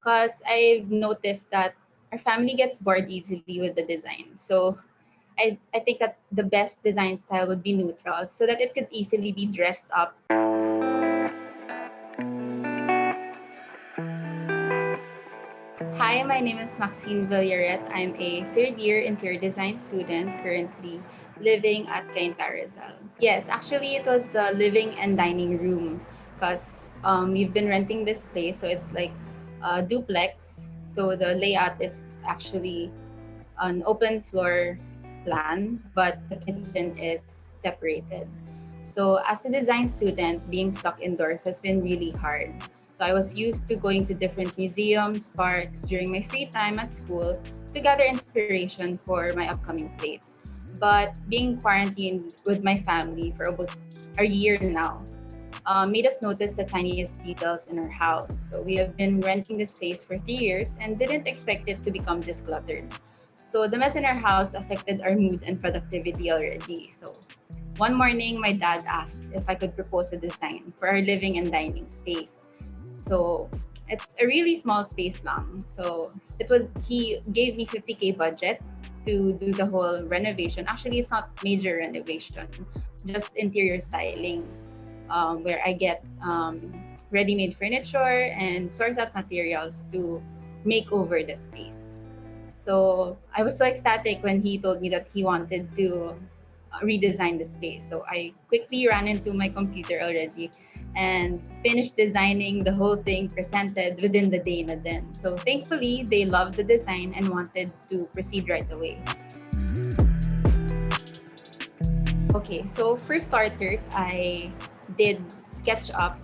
because I've noticed that our family gets bored easily with the design. So I think that the best design style would be neutral so that it could easily be dressed up. Hi, my name is Maxine Villaret. I'm a third year interior design student currently living at Cainta, Rizal. Yes, actually, it was the living and dining room because we've been renting this place. So it's like a duplex. So the layout is actually an open floor plan, but the kitchen is separated. So as a design student, being stuck indoors has been really hard. So I was used to going to different museums, parks during my free time at school to gather inspiration for my upcoming plates. But being quarantined with my family for almost a year now made us notice the tiniest details in our house. So we have been renting this place for 3 years and didn't expect it to become this cluttered. So the mess in our house affected our mood and productivity already. So one morning, my dad asked if I could propose a design for our living and dining space. So it's a really small space lang. So he gave me 50K budget to do the whole renovation. Actually, it's not major renovation, just interior styling, where I get ready-made furniture and source out materials to make over the space. So I was so ecstatic when he told me that he wanted to redesign the space. So I quickly ran into my computer already and finished designing the whole thing presented within the day na din. So thankfully, they loved the design and wanted to proceed right away. Okay, so for starters, I did SketchUp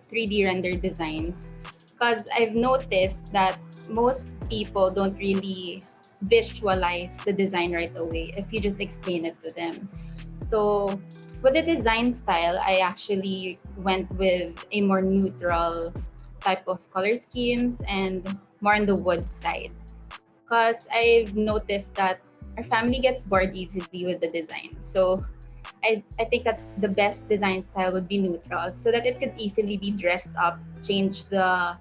3D render designs because I've noticed that most people don't really visualize the design right away if you just explain it to them. So with the design style, I actually went with a more neutral type of color schemes and more on the wood side because I've noticed that our family gets bored easily with the design. So I think that the best design style would be neutral so that it could easily be dressed up, change the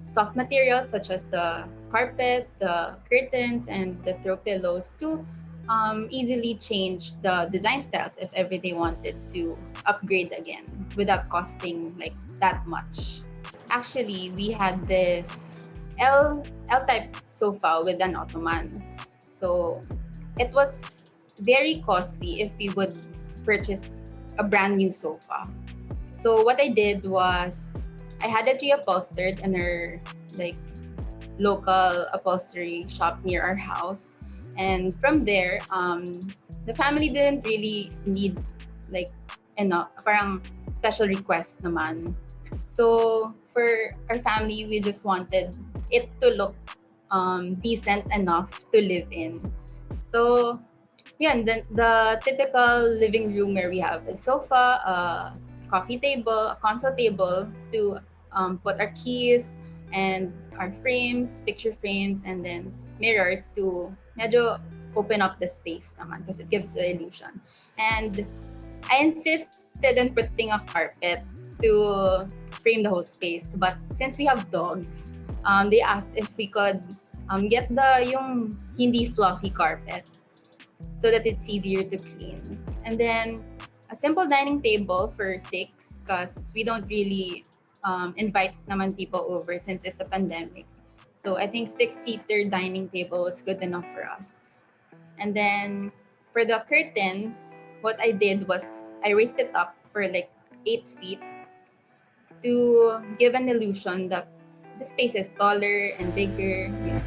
soft materials such as the carpet, the curtains, and the throw pillows to easily change the design styles if ever they wanted to upgrade again without costing like that much. Actually, we had this L type sofa with an ottoman. So it was very costly if we would purchase a brand new sofa. So what I did was I had it reupholstered in our like local upholstery shop near our house. And from there, the family didn't really need like parang special request naman. So for our family, we just wanted it to look decent enough to live in. So yeah, and then the typical living room where we have a sofa, a coffee table, a console table to put our keys and our frames, picture frames, and then mirrors to medyo open up the space naman because it gives the illusion. And I insisted on putting a carpet to frame the whole space. But since we have dogs, they asked if we could get the yung hindi fluffy carpet so that it's easier to clean. And then a simple dining table for six because we don't really invite naman people over since it's a pandemic. So I think 6-seater dining table was good enough for us. And then for the curtains, what I did was I raised it up for like 8 feet to give an illusion that the space is taller and bigger. Yeah.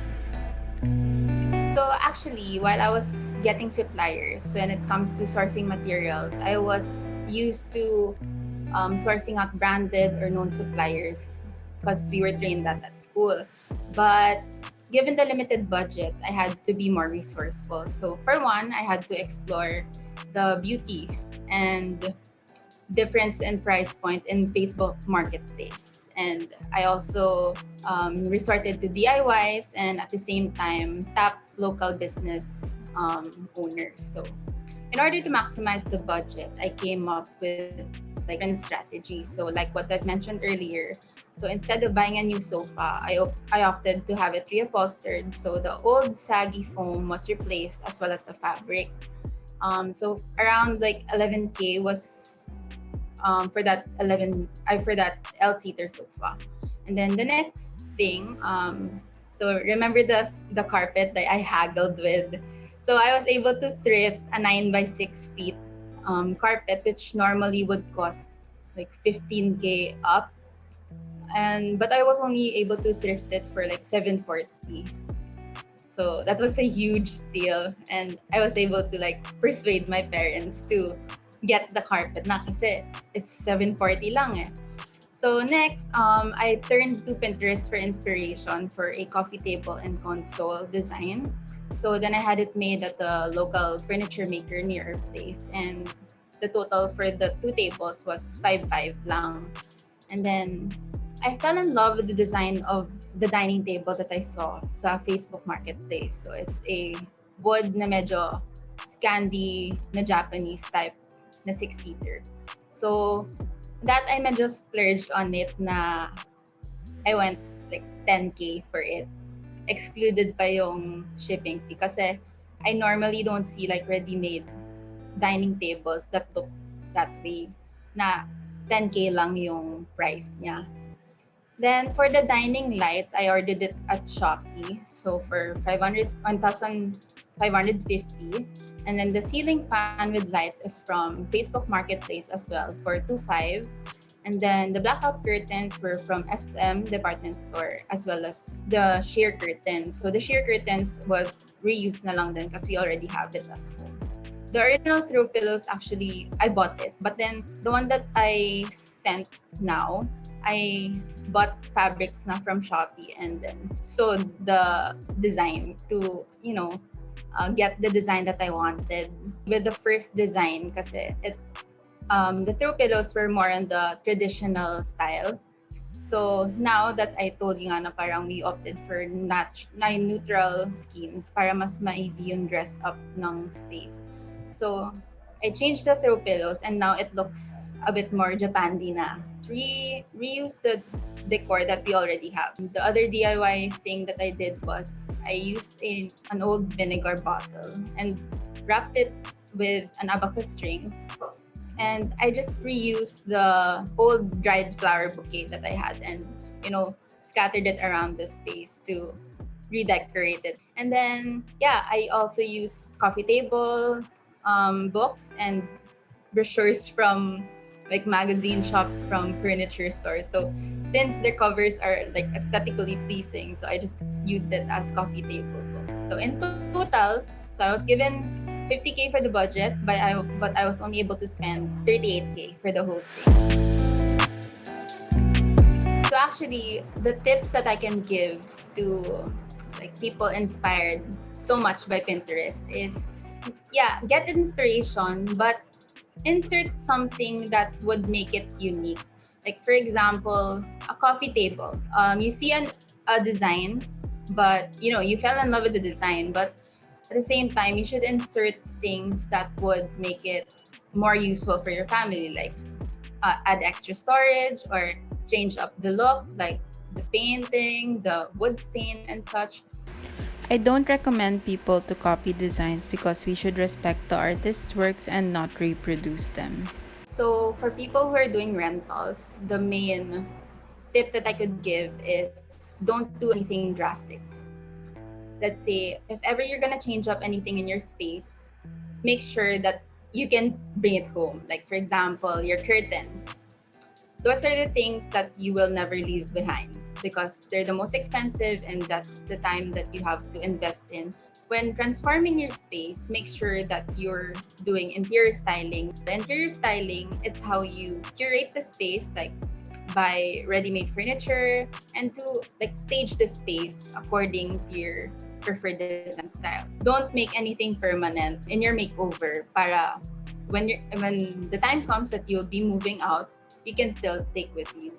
So actually, while I was getting suppliers, when it comes to sourcing materials, I was used to sourcing out branded or known suppliers because we were trained that at school. But given the limited budget, I had to be more resourceful. So for one, I had to explore the beauty and difference in price point in Facebook Marketplace. And I also resorted to DIYs and at the same time tap local business owners. So in order to maximize the budget, I came up with like different strategies. So like what I've mentioned earlier, So instead of buying a new sofa, I opted to have it reupholstered. So the old saggy foam was replaced as well as the fabric. So around like 11K was for that 11 I for that L-seater sofa. And then the next thing, so remember the carpet that I haggled with. So I was able to thrift a 9 by 6 feet carpet, which normally would cost like 15K up. And but I was only able to thrift it for like 740. So that was a huge steal, and I was able to like persuade my parents to get the carpet na kasi it's 740 lang eh. So next, I turned to Pinterest for inspiration for a coffee table and console design. So then I had it made at the local furniture maker near our place, and the total for the two tables was 5,500 lang. And then I fell in love with the design of the dining table that I saw sa Facebook Marketplace. So it's a wood na medyo Scandi na Japanese type na six-seater. So that I medyo splurged on it na I went like 10K for it. Excluded pa yung shipping fee kasi I normally don't see like ready-made dining tables that look that way na 10K lang yung price niya. Then for the dining lights, I ordered it at Shopee. So for 1,550. And then the ceiling fan with lights is from Facebook Marketplace as well for 2,500. And then the blackout curtains were from SM department store as well as the sheer curtains. So the sheer curtains was reused na lang din because we already have it at home. The original throw pillows, actually, I bought it. But then the one that I sent now, I bought fabrics na from Shopee and then sewed the design to, get the design that I wanted. With the first design, kasi the throw pillows were more on the traditional style. So now that I told you nga na parang we opted for neutral schemes para mas ma-easy yung dress up ng space. So I changed the throw pillows and now it looks a bit more Japandi na. Reuse the decor that we already have. The other DIY thing that I did was I used an old vinegar bottle and wrapped it with an abacus string. And I just reused the old dried flower bouquet that I had and, scattered it around the space to redecorate it. And then, I also used coffee table, books, and brochures from like magazine shops from furniture stores. So since their covers are like aesthetically pleasing, so I just used it as coffee table books. So in total, so I was given 50K for the budget, but I was only able to spend 38K for the whole thing. So actually, the tips that I can give to like people inspired so much by Pinterest is, get inspiration, but insert something that would make it unique. Like for example, a coffee table. You see a design, but you fell in love with the design, but at the same time, you should insert things that would make it more useful for your family, like add extra storage or change up the look, like the painting, the wood stain, and such. I don't recommend people to copy designs because we should respect the artist's works and not reproduce them. So for people who are doing rentals, the main tip that I could give is don't do anything drastic. Let's say if ever you're gonna change up anything in your space, make sure that you can bring it home. Like for example, your curtains. Those are the things that you will never leave behind because they're the most expensive and that's the time that you have to invest in. When transforming your space, make sure that you're doing interior styling. The interior styling, it's how you curate the space, like by ready-made furniture, and to like stage the space according to your preferred design style. Don't make anything permanent in your makeover para when the time comes that you'll be moving out, you can still take with you.